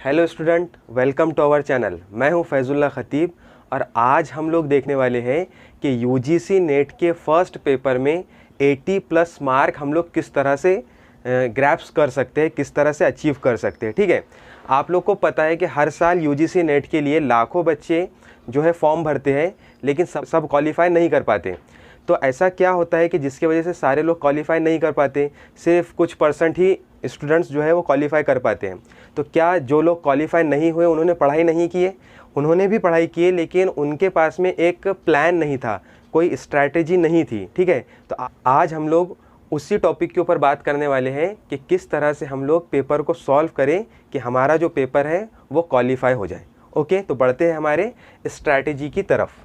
Hello student, welcome to our channel. मैं हूं फैजुल्ला खतीब और आज हम लोग देखने वाले हैं कि यूजीसी नेट के फर्स्ट पेपर में 80 प्लस मार्क हम लोग किस तरह से ग्रैप्स कर सकते हैं, किस तरह से अचीव कर सकते हैं। ठीक है, आप लोग को पता है कि हर साल यूजीसी नेट के लिए लाखों बच्चे जो है फॉर्म भरते हैं, लेकिन सब क्वालिफाई नहीं कर पाते। तो ऐसा क्या होता है कि जिसकी वजह से सारे लोग क्वालिफाई नहीं कर पाते, सिर्फ कुछ परसेंट ही स्टूडेंट्स जो है वो क्वालिफाई कर पाते हैं। तो क्या जो लोग क्वालिफाई नहीं हुए उन्होंने पढ़ाई नहीं किए? उन्होंने भी पढ़ाई की, लेकिन उनके पास में एक प्लान नहीं था, कोई स्ट्रैटेजी नहीं थी। ठीक है, तो आज हम लोग उसी टॉपिक के ऊपर बात करने वाले हैं कि किस तरह से हम लोग पेपर को सॉल्व करें कि हमारा जो पेपर है वो क्वालिफाई हो जाए। ओके, तो बढ़ते हैं हमारे स्ट्रैटेजी की तरफ।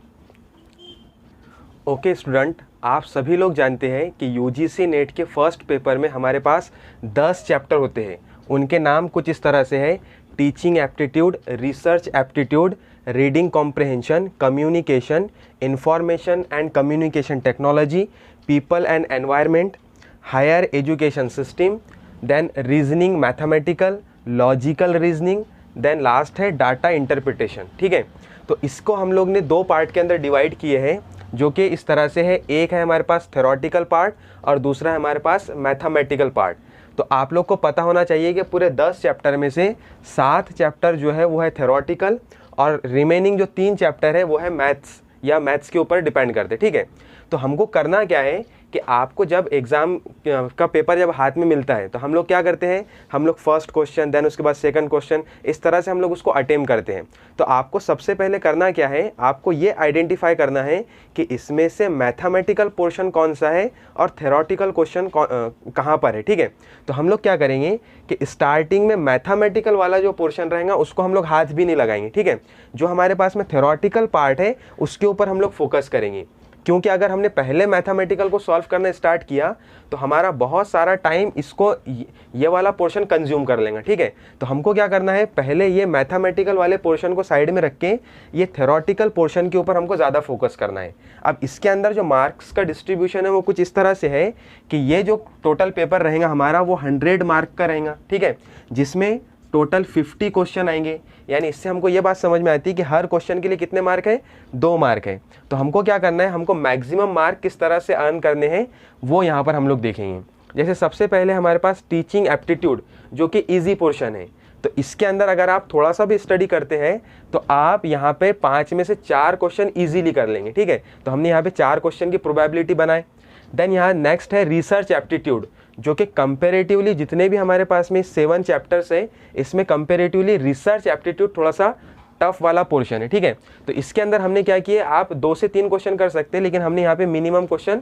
ओके स्टूडेंट, आप सभी लोग जानते हैं कि यूजीसी नेट के फर्स्ट पेपर में हमारे पास 10 चैप्टर होते हैं। उनके नाम कुछ इस तरह से है: teaching aptitude, research aptitude, reading comprehension, communication, information and communication technology, people and environment, higher education system, then reasoning mathematical, logical reasoning, then last है डाटा इंटरप्रिटेशन। ठीक है, तो इसको हम लोग ने 2 पार्ट के अंदर डिवाइड किए हैं, जो कि इस तरह से है। एक है हमारे पास थ्योरेटिकल पार्ट और दूसरा है हमारे पास मैथमेटिकल पार्ट। तो आप लोग को पता होना चाहिए कि पूरे 10 चैप्टर में से 7 चैप्टर जो है वो है थ्योरेटिकल और रिमेनिंग जो 3 चैप्टर है वो है मैथ्स या मैथ्स के ऊपर डिपेंड करते। ठीक है, तो हमको करना क्या है कि आपको जब एग्ज़ाम का पेपर जब हाथ में मिलता है तो हम लोग क्या करते हैं, हम लोग फर्स्ट क्वेश्चन, देन उसके बाद सेकंड क्वेश्चन, इस तरह से हम लोग उसको अटेम्प्ट करते हैं। तो आपको सबसे पहले करना क्या है, आपको ये आइडेंटिफाई करना है कि इसमें से मैथमेटिकल पोर्शन कौन सा है और थ्योरेटिकल क्वेश्चन कहाँ पर है। ठीक है, तो हम लोग क्या करेंगे कि स्टार्टिंग में मैथमेटिकल वाला जो पोर्शन रहेगा उसको हम लोग हाथ भी नहीं लगाएंगे। ठीक है, जो हमारे पास में थ्योरेटिकल पार्ट है उसके ऊपर हम लोग फोकस करेंगे, क्योंकि अगर हमने पहले मैथमेटिकल को सॉल्व करना स्टार्ट किया तो हमारा बहुत सारा टाइम इसको ये वाला पोर्शन कंज्यूम कर लेगा। ठीक है, तो हमको क्या करना है, पहले ये मैथमेटिकल वाले पोर्शन को साइड में रख के ये थ्योरेटिकल पोर्शन के ऊपर हमको ज़्यादा फोकस करना है। अब इसके अंदर जो मार्क्स का डिस्ट्रीब्यूशन है वो कुछ इस तरह से है कि ये जो टोटल पेपर रहेगा हमारा वो 100 मार्क का रहेगा। ठीक है, जिसमें टोटल 50 क्वेश्चन आएंगे। यानी इससे हमको ये बात समझ में आती है कि हर क्वेश्चन के लिए कितने मार्क है, 2 मार्क है। तो हमको क्या करना है, हमको मैक्सिमम मार्क किस तरह से अर्न करने हैं वो यहाँ पर हम लोग देखेंगे। जैसे सबसे पहले हमारे पास टीचिंग एप्टीट्यूड जो कि ईजी पोर्शन है, तो इसके अंदर अगर आप थोड़ा सा भी स्टडी करते हैं तो आप यहाँ पे 5 में से 4 क्वेश्चन ईजीली कर लेंगे। ठीक है, तो हमने यहाँ पे 4 क्वेश्चन की प्रोबेबिलिटी बनाए। देन यहाँ नेक्स्ट है रिसर्च एप्टीट्यूड, जो कि कंपेरेटिवली जितने भी हमारे पास में 7 चैप्टर्स है इसमें कंपेरेटिवली रिसर्च एप्टीट्यूड थोड़ा सा टफ वाला पोर्शन है। ठीक है, तो इसके अंदर हमने क्या किया, आप 2 से 3 क्वेश्चन कर सकते हैं, लेकिन हमने यहाँ पे मिनिमम क्वेश्चन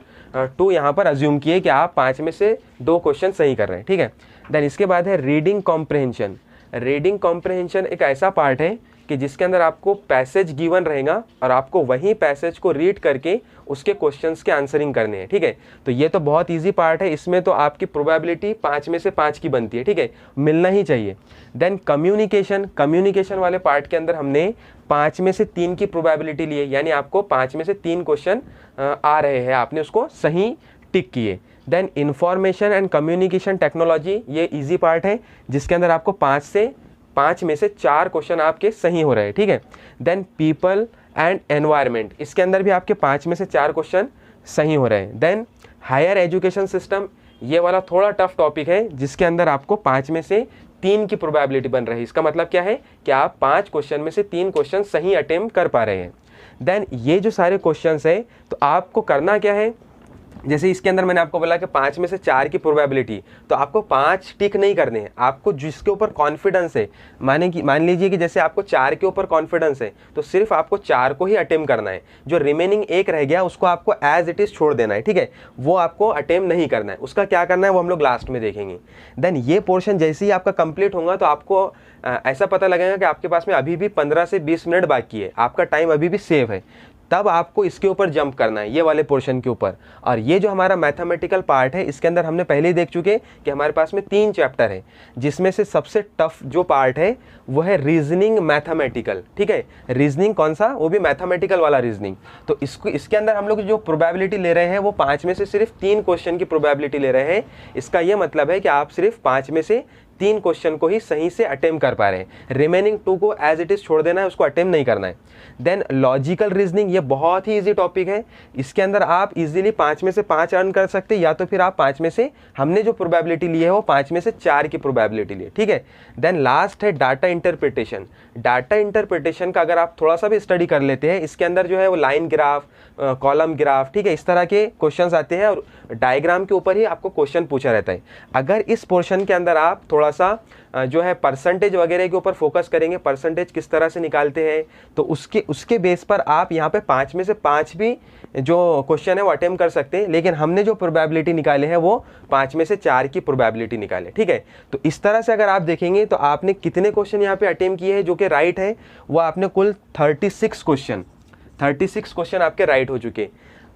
2 यहाँ पर अज्यूम किए कि आप 5 में से 2 क्वेश्चन सही कर रहे हैं। ठीक है, देन इसके बाद है रीडिंग कॉम्प्रहेंशन। रीडिंग कॉम्प्रहेंशन एक ऐसा पार्ट है कि जिसके अंदर आपको पैसेज गिवन रहेगा और आपको वही पैसेज को रीड करके उसके क्वेश्चंस के आंसरिंग करने हैं। ठीक है, तो ये तो बहुत इजी पार्ट है, इसमें तो आपकी प्रोबेबिलिटी 5 में से 5 की बनती है। ठीक है, मिलना ही चाहिए। देन कम्युनिकेशन वाले पार्ट के अंदर हमने 5 में से 3 की प्रोबेबिलिटी ली है, यानी आपको 5 में से 3 क्वेश्चन आ रहे हैं, आपने उसको सही टिक किए। Then information and communication technology, ये ईजी पार्ट है जिसके अंदर आपको 5 में से 4 क्वेश्चन आपके सही हो रहे हैं। ठीक है, देन पीपल एंड एनवायरनमेंट, इसके अंदर भी आपके 5 में से 4 क्वेश्चन सही हो रहे हैं। देन हायर एजुकेशन सिस्टम, ये वाला थोड़ा टफ टॉपिक है जिसके अंदर आपको 5 में से 3 की प्रोबेबिलिटी बन रही है। इसका मतलब क्या है कि आप 5 क्वेश्चन में से 3 क्वेश्चन सही अटेम्प्ट कर पा रहे हैं। देन ये जो सारे क्वेश्चन है तो आपको करना क्या है, जैसे इसके अंदर मैंने आपको बोला कि 5 में से 4 की प्रोबेबिलिटी, तो आपको 5 टिक नहीं करने हैं, आपको जिसके ऊपर कॉन्फिडेंस है, मान लीजिए कि जैसे आपको 4 के ऊपर कॉन्फिडेंस है तो सिर्फ आपको 4 को ही अटेम्प्ट करना है। जो रिमेनिंग 1 रह गया उसको आपको एज इट इज़ छोड़ देना है। ठीक है, वो आपको अटेम्प्ट नहीं करना है। उसका क्या करना है वो हम लोग लास्ट में देखेंगे। देन ये पोर्शन जैसे ही आपका कंप्लीट होगा तो आपको ऐसा पता लगेगा कि आपके पास में अभी भी 15 से 20 मिनट बाकी है, आपका टाइम अभी भी सेव है। तब आपको इसके ऊपर जंप करना है, ये वाले पोर्शन के ऊपर। और ये जो हमारा मैथमेटिकल पार्ट है इसके अंदर हमने पहले ही देख चुके कि हमारे पास में 3 चैप्टर है, जिसमें से सबसे टफ जो पार्ट है वो है रीजनिंग मैथमेटिकल। ठीक है, रीजनिंग कौन सा, वो भी मैथमेटिकल वाला रीजनिंग। तो इसके अंदर हम लोग जो प्रोबेबिलिटी ले रहे हैं वो 5 में से सिर्फ 3 क्वेश्चन की प्रोबेबिलिटी ले रहे हैं। इसका ये मतलब है कि आप सिर्फ 5 में से 3 क्वेश्चन को ही सही से अटेम्प्ट कर पा रहे हैं, रिमेनिंग 2 को एज इट इज छोड़ देना है, उसको अटेम्प्ट नहीं करना है। देन लॉजिकल रीजनिंग, ये बहुत ही इजी टॉपिक है, इसके अंदर आप इजीली 5 में से 5 अर्न कर सकते हैं, या तो फिर आप 5 में से, हमने जो प्रोबेबिलिटी ली है वो 5 में से 4 की प्रोबेबिलिटी ली है, ठीक है। देन लास्ट है डाटा इंटरप्रिटेशन। डाटा इंटरप्रिटेशन का अगर आप थोड़ा सा भी स्टडी कर लेते हैं, इसके अंदर जो है वो लाइन ग्राफ, कॉलम ग्राफ, ठीक है, इस तरह के क्वेश्चंस आते हैं और डायग्राम के ऊपर ही आपको क्वेश्चन पूछा रहता है। अगर इस पोर्शन के अंदर आप थोड़ा सा जो है परसेंटेज वगैरह के ऊपर फोकस करेंगे, परसेंटेज किस तरह से निकालते हैं, तो उसके बेस पर आप यहाँ पे 5 में से 5 भी जो क्वेश्चन है वो अटेम्प्ट कर सकते हैं। लेकिन हमने जो प्रोबेबिलिटी निकाले हैं वो 5 में से 4 की प्रोबेबिलिटी निकाले, ठीक है। तो इस तरह से अगर आप देखेंगे तो आपने कितने क्वेश्चन यहाँ पे अटेम्प्ट किए हैं जो कि राइट है, वो आपने कुल 36 क्वेश्चन आपके राइट हो चुके।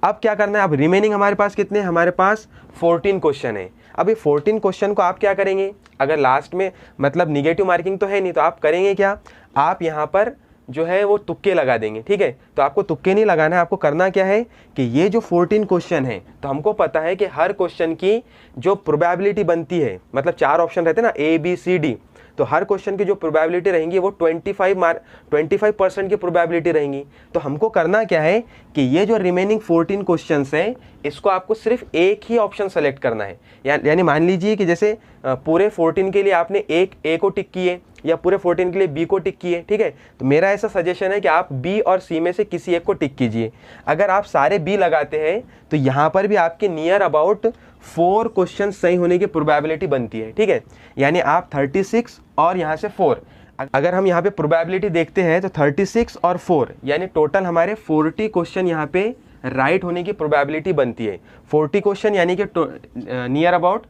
अब क्या करना है, अब रिमेनिंग हमारे पास कितने, हमारे पास 14 क्वेश्चन है। अब ये 14 क्वेश्चन को आप क्या करेंगे, अगर लास्ट में मतलब निगेटिव मार्किंग तो है नहीं, तो आप करेंगे क्या, आप यहाँ पर जो है वो तुक्के लगा देंगे, ठीक है। तो आपको तुक्के नहीं लगाना है, आपको करना क्या है कि ये जो 14 क्वेश्चन है, तो हमको पता है कि हर क्वेश्चन की जो प्रोबेबिलिटी बनती है, मतलब 4 ऑप्शन रहते हैं ना, A B C D, तो हर क्वेश्चन की जो प्रोबेबिलिटी रहेंगी वो 25% की प्रोबेबिलिटी रहेंगी। तो हमको करना क्या है कि ये जो रिमेनिंग 14 क्वेश्चंस हैं, इसको आपको सिर्फ एक ही ऑप्शन सेलेक्ट करना है। यानी मान लीजिए कि जैसे पूरे 14 के लिए आपने एक A को टिक किए या पूरे 14 के लिए B को टिक किए, ठीक है। तो मेरा ऐसा सजेशन है कि आप B और C में से किसी एक को टिक कीजिए। अगर आप सारे B लगाते हैं तो यहाँ पर भी आपके नियर अबाउट 4 क्वेश्चन सही होने की प्रोबेबिलिटी बनती है, ठीक है। यानी आप 36 और यहाँ से 4, अगर हम यहाँ पे प्रोबेबिलिटी देखते हैं तो 36 और 4 यानी टोटल हमारे 40 क्वेश्चन यहाँ पे राइट होने की प्रोबेबिलिटी बनती है। 40 क्वेश्चन यानी कि नियर अबाउट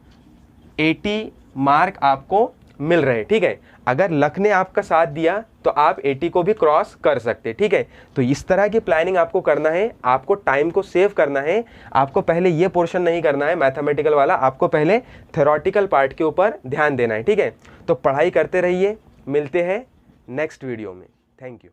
80 मार्क आपको मिल रहे हैं, ठीक है। अगर लक ने आपका साथ दिया तो आप 80 को भी क्रॉस कर सकते हैं, ठीक है। तो इस तरह की प्लानिंग आपको करना है, आपको टाइम को सेव करना है। आपको पहले ये पोर्शन नहीं करना है मैथमेटिकल वाला, आपको पहले थ्योरेटिकल पार्ट के ऊपर ध्यान देना है, ठीक है। तो पढ़ाई करते रहिए, मिलते हैं नेक्स्ट वीडियो में। Thank you.